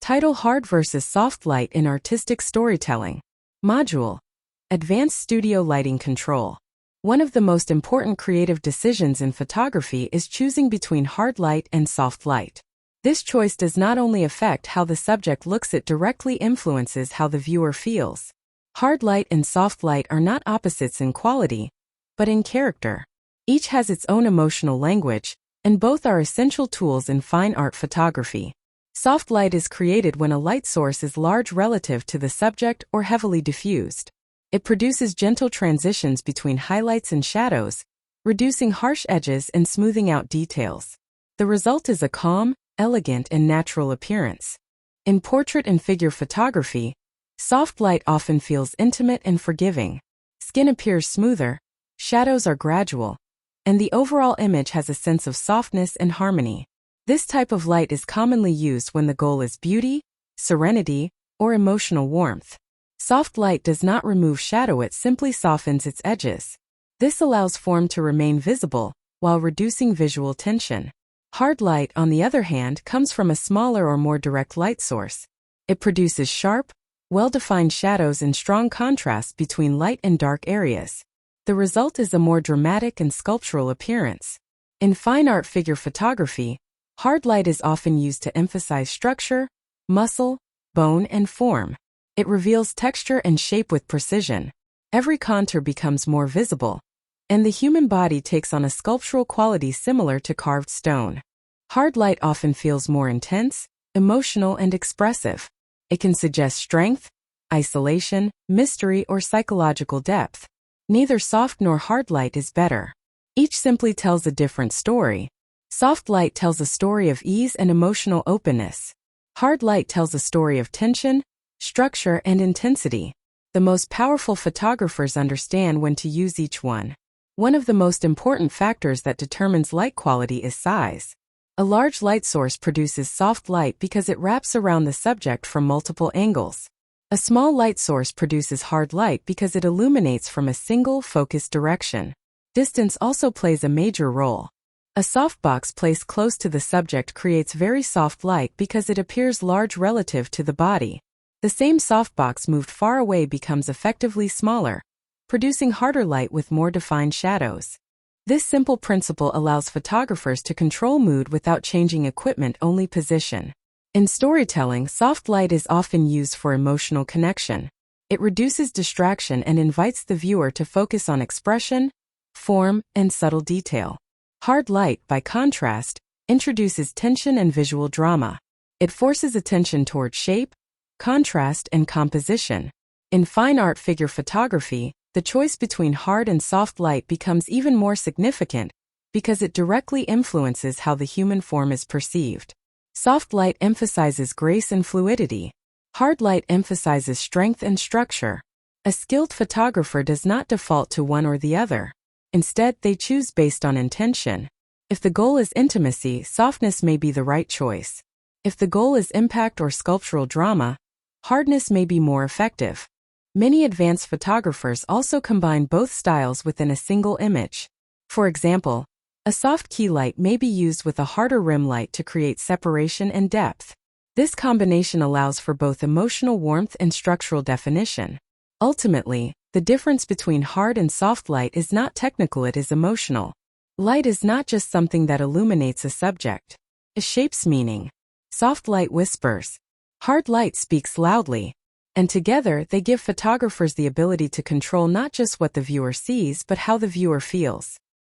Title: Hard versus Soft Light in Artistic Storytelling. Module: Advanced Studio Lighting Control. One of the most important creative decisions in photography is choosing between hard light and soft light. This choice does not only affect how the subject looks, it directly influences how the viewer feels. Hard light and soft light are not opposites in quality, but in character. Each has its own emotional language, and both are essential tools in fine art photography. Soft light is created when a light source is large relative to the subject or heavily diffused. It produces gentle transitions between highlights and shadows, reducing harsh edges and smoothing out details. The result is a calm, elegant, and natural appearance. In portrait and figure photography, soft light often feels intimate and forgiving. Skin appears smoother, shadows are gradual, and the overall image has a sense of softness and harmony. This type of light is commonly used when the goal is beauty, serenity, or emotional warmth. Soft light does not remove shadow, it simply softens its edges. This allows form to remain visible, while reducing visual tension. Hard light, on the other hand, comes from a smaller or more direct light source. It produces sharp, well-defined shadows and strong contrast between light and dark areas. The result is a more dramatic and sculptural appearance. In fine art figure photography, hard light is often used to emphasize structure, muscle, bone, and form. It reveals texture and shape with precision. Every contour becomes more visible, and the human body takes on a sculptural quality similar to carved stone. Hard light often feels more intense, emotional, and expressive. It can suggest strength, isolation, mystery, or psychological depth. Neither soft nor hard light is better. Each simply tells a different story. Soft light tells a story of ease and emotional openness. Hard light tells a story of tension, structure, and intensity. The most powerful photographers understand when to use each one. One of the most important factors that determines light quality is size. A large light source produces soft light because it wraps around the subject from multiple angles. A small light source produces hard light because it illuminates from a single, focused direction. Distance also plays a major role. A softbox placed close to the subject creates very soft light because it appears large relative to the body. The same softbox moved far away becomes effectively smaller, producing harder light with more defined shadows. This simple principle allows photographers to control mood without changing equipment, only position. In storytelling, soft light is often used for emotional connection. It reduces distraction and invites the viewer to focus on expression, form, and subtle detail. Hard light, by contrast, introduces tension and visual drama. It forces attention toward shape, contrast, and composition. In fine art figure photography, the choice between hard and soft light becomes even more significant because it directly influences how the human form is perceived. Soft light emphasizes grace and fluidity. Hard light emphasizes strength and structure. A skilled photographer does not default to one or the other. Instead, they choose based on intention. If the goal is intimacy, softness may be the right choice. If the goal is impact or sculptural drama, hardness may be more effective. Many advanced photographers also combine both styles within a single image. For example, a soft key light may be used with a harder rim light to create separation and depth. This combination allows for both emotional warmth and structural definition. Ultimately, the difference between hard and soft light is not technical, it is emotional. Light is not just something that illuminates a subject. It shapes meaning. Soft light whispers. Hard light speaks loudly. And together, they give photographers the ability to control not just what the viewer sees but how the viewer feels.